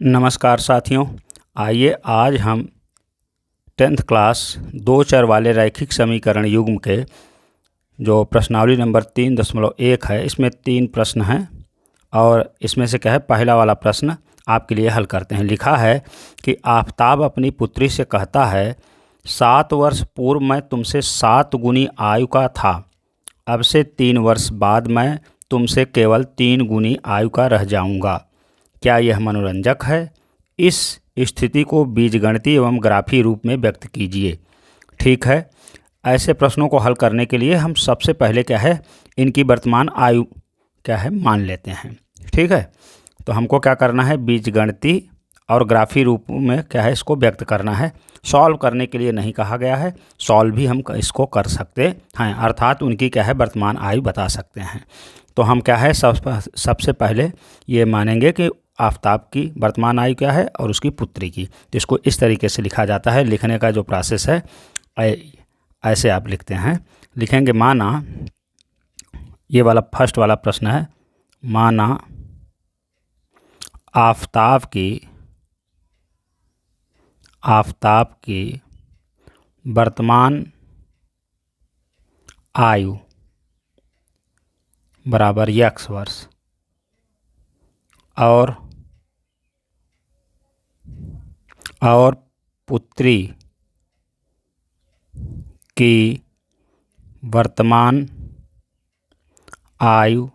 नमस्कार साथियों, आइए आज हम 10th क्लास दो चर वाले रैखिक समीकरण युग्म के जो प्रश्नावली नंबर 3.1 है, इसमें 3 प्रश्न हैं और इसमें से क्या है, पहला वाला प्रश्न आपके लिए हल करते हैं। लिखा है कि आफताब अपनी पुत्री से कहता है, 7 वर्ष पूर्व मैं तुमसे 7 गुनी आयु का था, अब से 3 वर्ष बाद मैं तुमसे केवल 3 गुनी आयु का रह जाऊंगा। क्या यह मनोरंजक है? इस स्थिति को बीजगणितीय एवं ग्राफी रूप में व्यक्त कीजिए। ठीक है, ऐसे प्रश्नों को हल करने के लिए हम सबसे पहले क्या है, इनकी वर्तमान आयु क्या है मान लेते हैं। ठीक है, तो हमको क्या करना है, बीजगणितीय और ग्राफी रूप में क्या है इसको व्यक्त करना है। सॉल्व करने के लिए नहीं कहा गया है, सॉल्व भी हम इसको कर सकते हैं, अर्थात उनकी क्या है वर्तमान आयु बता सकते हैं। तो हम क्या है सबसे पहले ये मानेंगे कि आफताब की वर्तमान आयु क्या है और उसकी पुत्री की। तो इसको इस तरीके से लिखा जाता है। लिखने का जो प्रोसेस है ऐसे आप लिखते हैं, लिखेंगे माना, ये वाला फर्स्ट वाला प्रश्न है, माना आफताब की वर्तमान आयु बराबर x वर्ष और पुत्री की वर्तमान आयु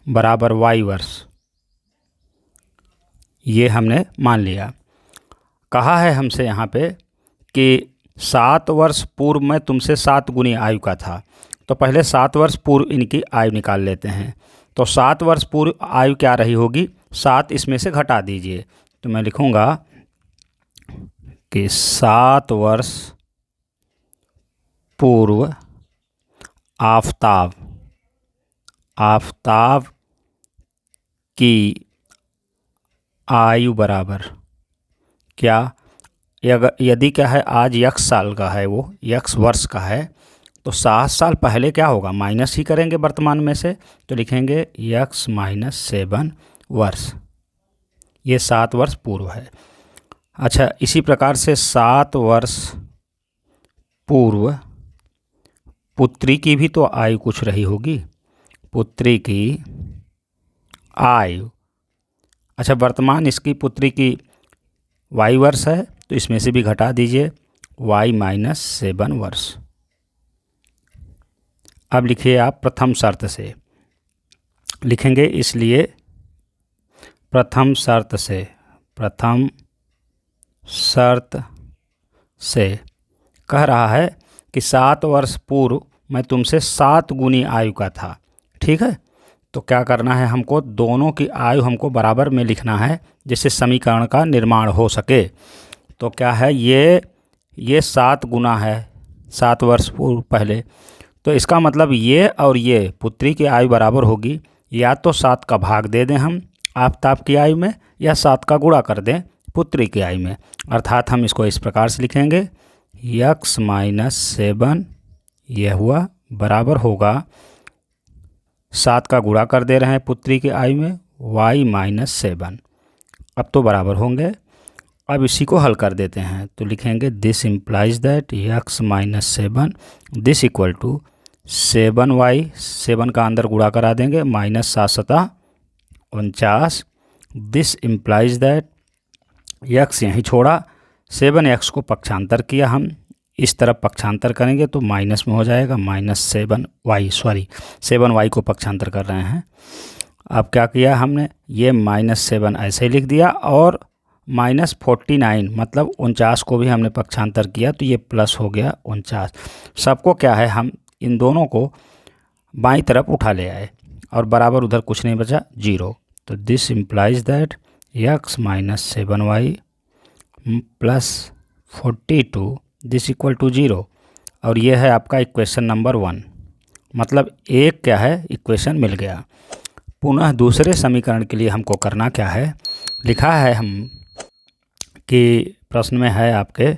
बराबर y वर्ष, ये हमने मान लिया। कहा है हमसे यहाँ पे कि 7 वर्ष पूर्व मैं तुमसे 7 गुनी आयु का था, तो पहले 7 वर्ष पूर्व इनकी आयु निकाल लेते हैं। तो 7 वर्ष पूर्व आयु क्या रही होगी, 7 इसमें से घटा दीजिए। तो मैं लिखूँगा कि 7 वर्ष पूर्व आफताब की आयु बराबर क्या, यदि क्या है आज x साल का है, वो x वर्ष का है, तो 7 साल पहले क्या होगा, माइनस ही करेंगे वर्तमान में से, तो लिखेंगे x माइनस 7 वर्ष, ये 7 वर्ष पूर्व है। अच्छा, इसी प्रकार से 7 वर्ष पूर्व पुत्री की भी तो आयु कुछ रही होगी, पुत्री की आयु, अच्छा वर्तमान इसकी पुत्री की y वर्ष है, तो इसमें से भी घटा दीजिए y माइनस 7 वर्ष। अब लिखिए आप प्रथम शर्त से लिखेंगे, इसलिए प्रथम शर्त से कह रहा है कि 7 वर्ष पूर्व मैं तुमसे 7 गुनी आयु का था। ठीक है, तो क्या करना है, हमको दोनों की आयु हमको बराबर में लिखना है जिससे समीकरण का निर्माण हो सके। तो क्या है, ये 7 गुना है 7 वर्ष पूर्व पहले, तो इसका मतलब ये और ये पुत्री की आयु बराबर होगी, या तो 7 का भाग दे दें हम आफताब की आयु में, या 7 का गुणा कर दें पुत्री की आयु में। अर्थात हम इसको इस प्रकार से लिखेंगे, x माइनस 7 यह हुआ बराबर होगा, 7 का गुणा कर दे रहे हैं पुत्री की आयु में, y माइनस 7, अब तो बराबर होंगे। अब इसी को हल कर देते हैं, तो लिखेंगे this implies that x minus 7 this equal to 7y, 7 का अंदर गुणा करा देंगे, minus 7 × 49, this implies that x यहीं छोड़ा, 7x को पक्षांतर किया, हम इस तरफ पक्षांतर करेंगे तो माइनस में हो जाएगा, माइनस 7y को पक्षांतर कर रहे हैं। अब क्या किया हमने, ये माइनस 7 ऐसे लिख दिया, और माइनस 49 मतलब 49 को भी हमने पक्षांतर किया, तो ये प्लस हो गया 49। सबको क्या है, हम इन दोनों को बाईं तरफ उठा ले आए और बराबर उधर कुछ नहीं बचा, 0। तो this implies that x minus 7y plus 42 this equal to 0, और ये है आपका इक्वेशन नंबर 1, मतलब एक क्या है इक्वेशन मिल गया। पुनः दूसरे समीकरण के लिए हमको करना क्या है, लिखा है हम कि प्रश्न में है आपके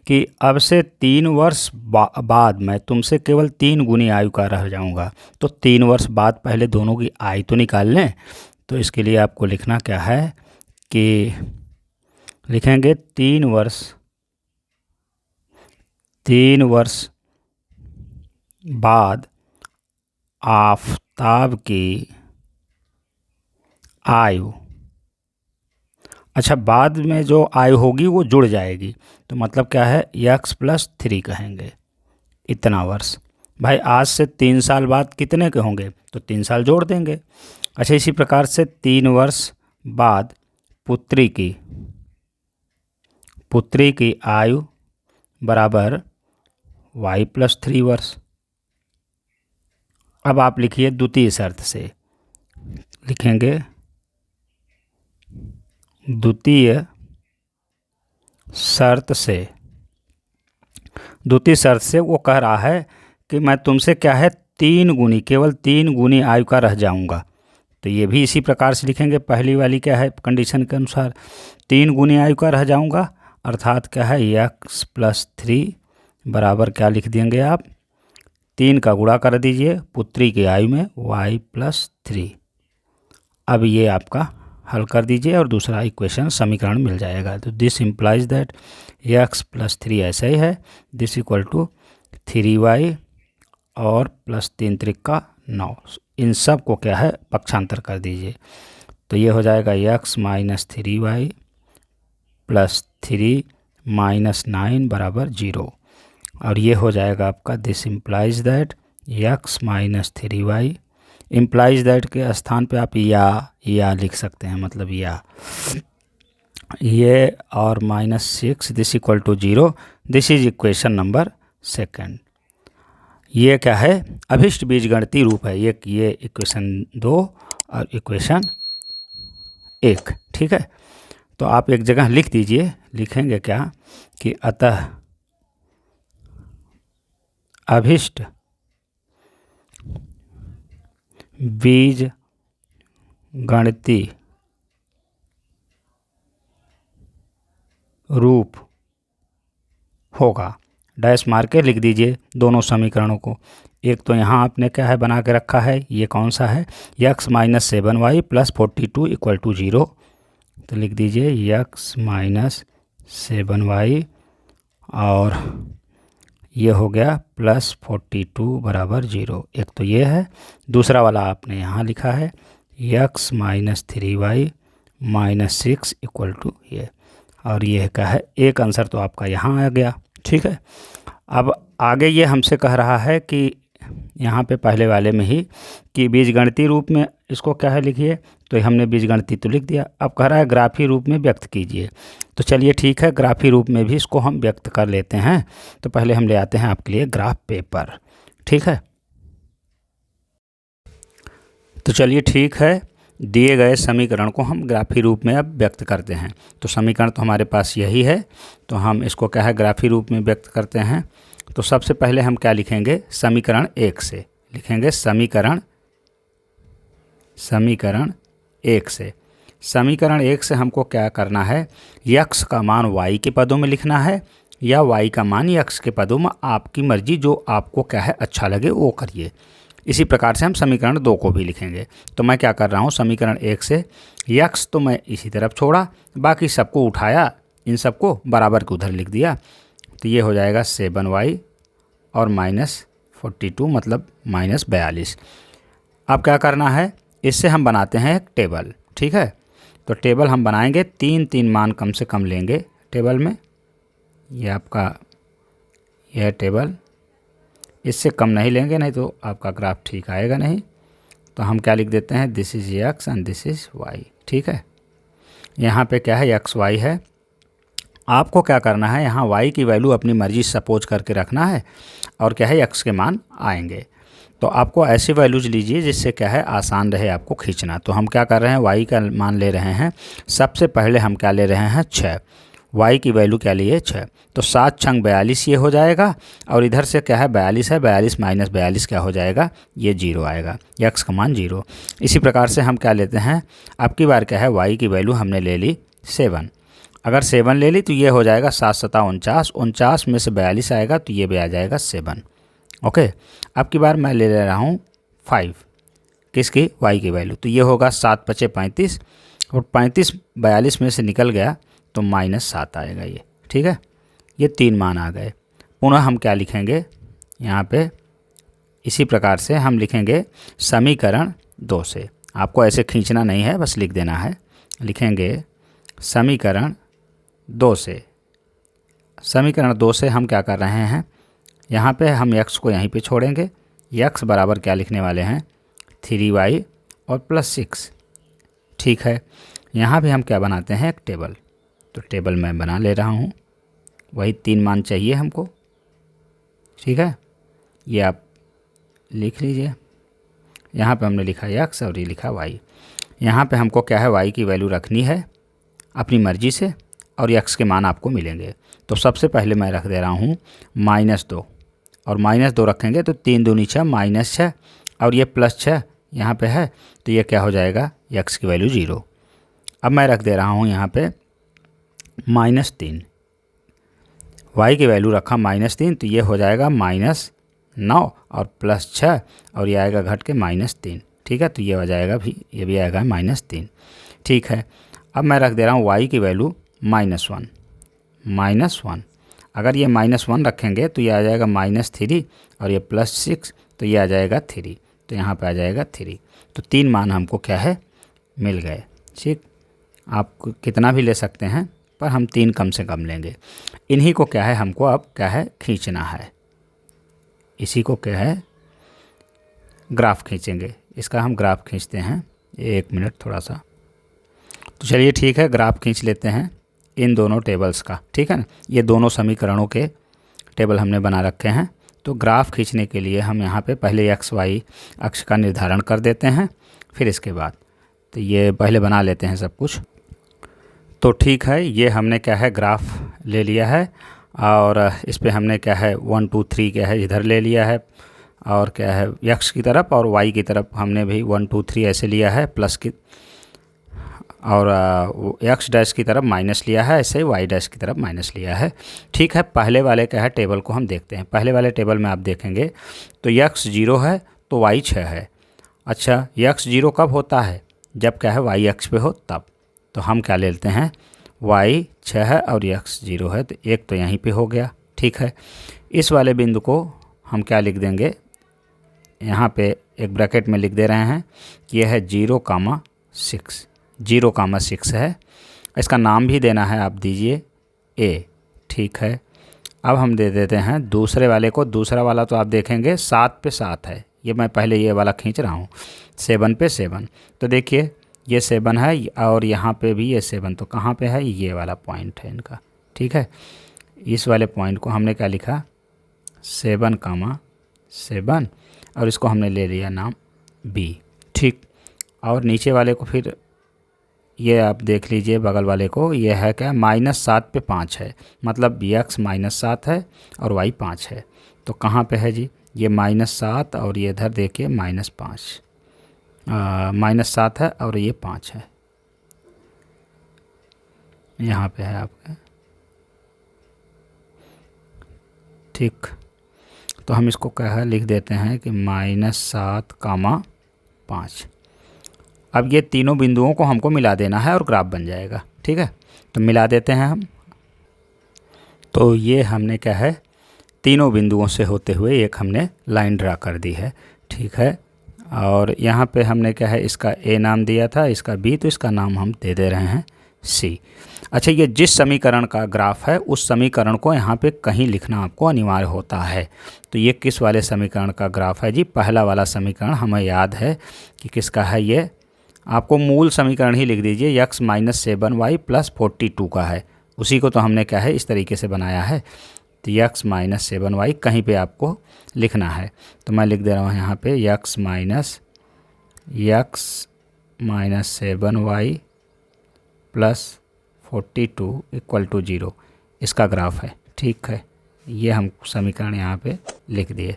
कि अब से 3 वर्ष बाद मैं तुमसे केवल 3 गुनी आयु का रह जाऊंगा। तो 3 वर्ष बाद पहले दोनों की आयु तो निकाल लें। तो इसके लिए आपको लिखना क्या है कि लिखेंगे 3 वर्ष बाद आफताब की आयु, अच्छा बाद में जो आयु होगी वो जुड़ जाएगी, तो मतलब क्या है x+3 कहेंगे, इतना वर्ष। भाई आज से 3 साल बाद कितने के होंगे, तो 3 साल जोड़ देंगे। अच्छा इसी प्रकार से 3 वर्ष बाद पुत्री की आयु बराबर y+3 वर्ष। अब आप लिखिए द्वितीय शर्त से, लिखेंगे द्वितीय शर्त से वो कह रहा है कि मैं तुमसे क्या है केवल 3 गुनी आयु का रह जाऊंगा। तो ये भी इसी प्रकार से लिखेंगे, पहली वाली क्या है कंडीशन के अनुसार 3 गुनी आयु का रह जाऊंगा, अर्थात क्या है x+3 बराबर क्या लिख देंगे आप, 3 का गुणा कर दीजिए पुत्री की आयु में y+3। अब ये आपका हल कर दीजिए और दूसरा इक्वेशन समीकरण मिल जाएगा। तो दिस इम्प्लाइज दैट x+3 ऐसा ही है, दिस इक्वल टू 3y और +3 त्रिका 9, इन सब को क्या है पक्षांतर कर दीजिए। तो ये हो जाएगा x - 3y + 3 - 9 बराबर 0, और ये हो जाएगा आपका this implies that x - 3y, implies that के स्थान पे आप या लिख सकते हैं, मतलब ये और -6 this equal to 0, this is equation number 2। ये क्या है अभिष्ट बीजगणितीय रूप है, ये इक्वेशन 2 और इक्वेशन 1, ठीक है। तो आप एक जगह लिख दीजिए, लिखेंगे क्या कि अतः अभिष्ट बीजगणितीय रूप होगा, डैश मार के लिख दीजिए दोनों समीकरणों को। एक तो यहाँ आपने क्या है बना के रखा है, ये कौन सा है x - 7y + 42 = 0, तो लिख दीजिए x - 7y और ये हो गया +42 बराबर 0। एक तो ये है, दूसरा वाला आपने यहाँ लिखा है x - 3y - 6 = ये, और ये क्या है एक आंसर तो आपका यहाँ आ गया, ठीक है। अब आगे ये हमसे कह रहा है कि यहाँ पे पहले वाले में ही कि बीजगणितीय रूप में इसको क्या है लिखिए, तो हमने बीजगणितीय तो लिख दिया, अब कह रहा है ग्राफी रूप में व्यक्त कीजिए। तो चलिए ठीक है, ग्राफी रूप में भी इसको हम व्यक्त कर लेते हैं। तो पहले हम ले आते हैं आपके लिए ग्राफ पेपर, ठीक है। तो चलिए ठीक है, दिए गए समीकरण को हम ग्राफी रूप में अब व्यक्त करते हैं। तो समीकरण तो हमारे पास यही है, तो हम इसको क्या है ग्राफी रूप में व्यक्त करते हैं। तो सबसे पहले हम क्या लिखेंगे, समीकरण 1 से लिखेंगे, समीकरण 1 से हमको क्या करना है, x का मान y के पदों में लिखना है या y का मान x के पदों में, आपकी मर्जी, जो आपको क्या है अच्छा लगे वो करिए। इसी प्रकार से हम समीकरण 2 को भी लिखेंगे। तो मैं क्या कर रहा हूँ, समीकरण 1 से x तो मैं इसी तरफ छोड़ा, बाकी सबको उठाया, इन सबको बराबर के उधर लिख दिया। तो ये हो जाएगा 7y और -42 मतलब -42। अब क्या करना है, इससे हम बनाते हैं एक टेबल, ठीक है। तो टेबल हम बनाएंगे, 3 मान कम से कम लेंगे टेबल में। ये आपका यह टेबल, इससे कम नहीं लेंगे, नहीं तो आपका ग्राफ ठीक आएगा नहीं। तो हम क्या लिख देते हैं, this is x and this is y, ठीक है। यहाँ पे क्या है x y है, आपको क्या करना है, यहाँ y की वैल्यू अपनी मर्जी सपोज करके रखना है, और क्या है x के मान आएंगे। तो आपको ऐसी वैल्यूज लीजिए जिससे क्या है आसान रहे आपको खींचना। तो हम क्या कर रहे हैं, y का मान ले रहे हैं, सबसे पहले हम क्या ले रहे हैं 6, y की वैल्यू क्या लिए 6, तो 7 छंग 42 ये हो जाएगा, और इधर से क्या है 42 है, 42 - 42 क्या हो जाएगा, ये 0 आएगा, x का मान 0। इसी प्रकार से हम क्या लेते हैं, अब की बार क्या है y की वैल्यू हमने ले ली 7, अगर 7 ले ली तो ये हो जाएगा 7 × 7 = 49, 49 में से 42 आएगा तो ये भी आ जाएगा 7, ओके। अब की बार मैं ले रहा हूँ 5, किसकी, y की वैल्यू, तो ये होगा 7 × 5 = 35, और 35 42 में से निकल गया तो -7 आएगा ये। ठीक है, ये 3 मान आ गए। पुनः हम क्या लिखेंगे यहाँ पे, इसी प्रकार से हम लिखेंगे समीकरण 2 से। आपको ऐसे खींचना नहीं है, बस लिख देना है। लिखेंगे समीकरण 2 से। समीकरण 2 से हम क्या कर रहे हैं, यहाँ पे हम x को यहीं पे छोड़ेंगे। x बराबर क्या लिखने वाले हैं, 3y और +6। ठीक है, यहाँ भी हम क्या बनाते हैं, एक टेबल। तो टेबल मैं बना ले रहा हूँ, वही 3 मान चाहिए हमको। ठीक है, ये आप लिख लीजिए। यहाँ पे हमने लिखा x और ये लिखा y। यहाँ पे हमको क्या है, y की वैल्यू रखनी है अपनी मर्ज़ी से और x के मान आपको मिलेंगे। तो सबसे पहले मैं रख दे रहा हूँ -2, और -2 रखेंगे तो 3 दूनी 6 -6 और ये +6 यहाँ पे है, तो ये क्या हो जाएगा, x की वैल्यू 0। अब मैं रख दे रहा हूँ यहाँ पे -3, y की वैल्यू रखा -3, तो ये हो जाएगा -9 और +6 और ये आएगा घट के -3। ठीक है, तो ये हो जाएगा भी, ये भी आएगा -3। ठीक है, अब मैं रख दे रहा हूँ y की वैल्यू -1। अगर ये -1 रखेंगे तो ये आ जाएगा -3 और ये +6, तो ये आ जाएगा 3, तो यहाँ पे आ जाएगा 3। तो 3 मान हमको क्या है, मिल गए। ठीक, आप कितना भी ले सकते हैं, पर हम 3 कम से कम लेंगे। इन्हीं को क्या है, हमको अब क्या है, खींचना है। इसी को क्या है, ग्राफ खींचेंगे। इसका हम ग्राफ खींचते हैं, 1 मिनट थोड़ा सा। तो चलिए ठीक है, ग्राफ खींच लेते हैं इन दोनों टेबल्स का। ठीक है ना, ये दोनों समीकरणों के टेबल हमने बना रखे हैं। तो ग्राफ खींचने के लिए हम यहाँ पे पहले x y अक्ष का निर्धारण कर देते हैं, फिर इसके बाद तो ये पहले बना लेते हैं सब कुछ। तो ठीक है, ये हमने क्या है, ग्राफ ले लिया है और इस पे हमने क्या है 1 2 3 क्या है इधर ले लिया है, और क्या है x की तरफ और y की तरफ हमने भी 1 2 3 ऐसे लिया है प्लस की, और x डैश की तरफ माइनस लिया है, ऐसे ही y डैश की तरफ माइनस लिया है। ठीक है, पहले वाले क्या है टेबल को हम देखते हैं। पहले वाले टेबल में आप देखेंगे तो x 0 है तो y 6 है। अच्छा, x 0 कब होता है, जब क्या है y अक्ष पे हो तब। तो हम क्या ले लेते हैं, y 6 है और x 0 है, तो एक तो यहीं पे हो गया। ठीक है, इस वाले बिंदु को हम क्या लिख देंगे, यहाँ पे एक ब्रैकेट में लिख दे रहे हैं कि यह है 0,6। 0,6 है, इसका नाम भी देना है, आप दीजिए a। ठीक है, अब हम दे देते हैं दूसरे वाले को। दूसरा वाला तो आप देखेंगे 7 पे 7 है, ये मैं पहले ये वाला खींच रहा हूँ, 7 पे 7। तो देखिए ये 7 है और यहाँ पे भी ये 7, तो कहाँ पे है, ये वाला पॉइंट है इनका। ठीक है, इस वाले पॉइंट को हमने क्या लिखा, 7,7 और इसको हमने ले लिया नाम b। ठीक, और नीचे वाले को फिर ये आप देख लीजिए, बगल वाले को ये है क्या, -7 पे 5 है, मतलब x -7 है और y 5 है। तो कहाँ पे है जी, ये -7 और ये इधर देखिए -5, -7 है और ये 5 है, यहाँ पे है आपका। ठीक, तो हम इसको क्या है लिख देते हैं कि -7,5। अब ये तीनों बिंदुओं को हमको मिला देना है और ग्राफ बन जाएगा। ठीक है, तो मिला देते हैं हम। तो ये हमने क्या है, तीनों बिंदुओं से होते हुए एक हमने लाइन ड्रा कर दी है। ठीक है, और यहाँ पे हमने क्या है, इसका a नाम दिया था, इसका b, तो इसका नाम हम दे दे रहे हैं c। अच्छा, ये जिस समीकरण का ग्राफ है उस समीकरण को यहाँ पे कहीं लिखना आपको अनिवार्य होता है। तो ये किस वाले समीकरण का ग्राफ है जी, पहला वाला समीकरण हमें याद है कि किसका है, ये आपको मूल समीकरण ही लिख दीजिए, x -7y + 42 का है। उसी को तो हमने क्या है इस तरीके से बनाया है। तो x -7y कहीं पे आपको लिखना है, तो मैं लिख दे रहा हूँ यहाँ पे x -7y + 42 = 0, इसका ग्राफ है। ठीक है, ये हम समीकरण यहाँ पे लिख दिए।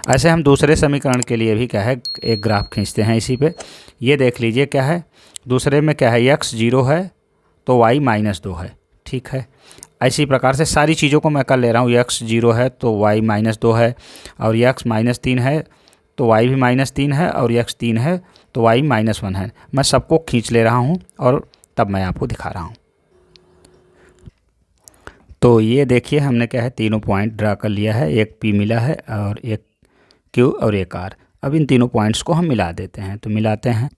ऐसे हम दूसरे समीकरण के लिए भी क्या है एक ग्राफ खींचते हैं इसी पे। ये देख लीजिए क्या है, दूसरे में क्या है, x 0 है तो y -2 है। ठीक है, इसी प्रकार से सारी चीज़ों को मैं कर ले रहा हूँ। x 0 है तो y -2 है, और x -3 है तो y भी -3 है, और x 3 है तो y -1 है। मैं सबको खींच ले रहा हूँ और तब मैं आपको दिखा रहा हूँ। तो ये देखिए हमने क्या है तीनों पॉइंट ड्रा कर लिया है, एक P मिला है और एक Q और एक R। अब इन तीनों पॉइंट्स को हम मिला देते हैं, तो मिलाते हैं।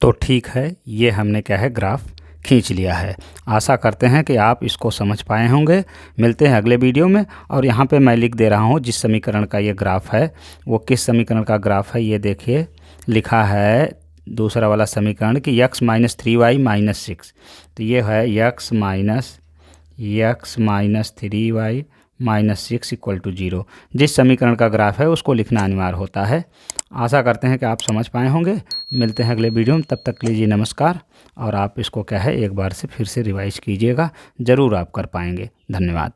तो ठीक है, ये हमने क्या है ग्राफ खींच लिया है। आशा करते हैं कि आप इसको समझ पाए होंगे। मिलते हैं अगले वीडियो में। और यहाँ पे मैं लिख दे रहा हूँ जिस समीकरण का ये ग्राफ है वो किस समीकरण का ग्राफ है। ये देखिए लिखा है दूसरा वाला समीकरण कि x माइनस 3y माइनस 6। तो ये है x minus 3y minus 6 equal to 0। जिस समीकरण का ग्राफ है उसको लिखना अनिवार्य होता है। आशा करते हैं कि आप समझ पाए होंगे। मिलते हैं अगले वीडियो में, तब तक के लिए नमस्कार। और आप इसको क्या है एक बार से फिर से रिवाइज कीजिएगा, ज़रूर आप कर पाएंगे। धन्यवाद।